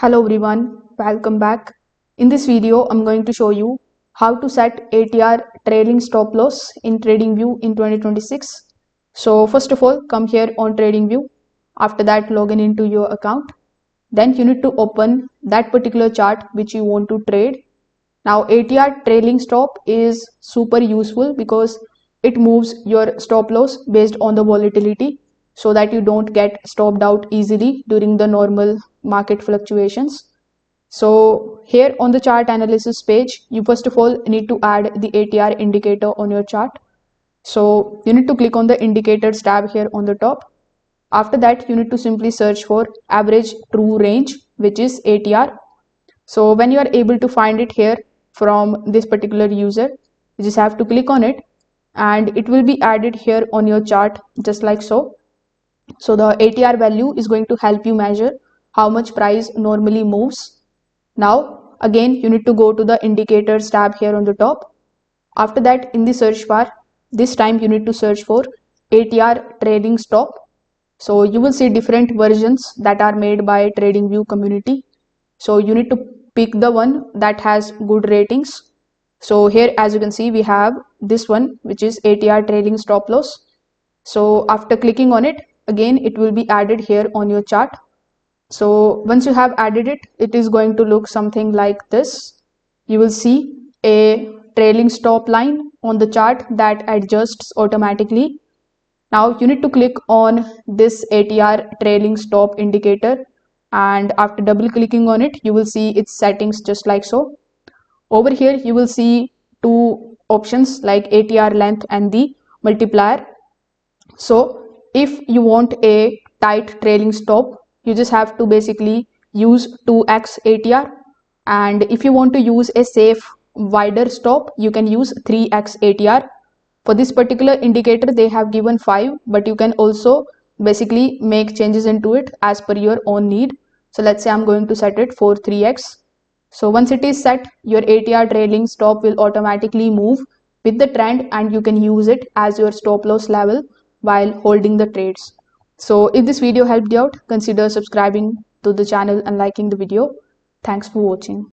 Hello everyone, welcome back. In this video, I'm going to show you how to set ATR trailing stop loss in TradingView in 2026. So first of all, come here on TradingView. After that, log in into your account. Then you need to open that particular chart which you want to trade. Now ATR trailing stop is super useful because it moves your stop loss based on the volatility so that you don't get stopped out easily during the normal market fluctuations. So here on the chart analysis page, you first of all need to add the ATR indicator on your chart. So you need to click on the indicators tab here on the top. After that, you need to simply search for average true range, which is ATR. So when you are able to find it here from this particular user, you just have to click on it and it will be added here on your chart just like so. So the ATR value is going to help you measure how much price normally moves. Now again, you need to go to the indicators tab here on the top. After that, in the search bar, this time you need to search for ATR trailing stop. So you will see different versions that are made by TradingView community. So you need to pick the one that has good ratings. So here, as you can see, we have this one, which is ATR trailing stop loss. So after clicking on it, again, it will be added here on your chart. So once you have added it, it is going to look something like this. You will see a trailing stop line on the chart that adjusts automatically. Now you need to click on this ATR trailing stop indicator, and after double clicking on it, you will see its settings just like so. Over here, you will see two options like ATR length and the multiplier. So if you want a tight trailing stop, you just have to basically use 2x ATR. And if you want to use a safe wider stop, you can use 3x ATR. For this particular indicator, they have given 5, but you can also basically make changes into it as per your own need. So let's say I'm going to set it for 3x. So once it is set, your ATR trailing stop will automatically move with the trend and you can use it as your stop loss level while holding the trades. So if this video helped you out, consider subscribing to the channel and liking the video. Thanks for watching.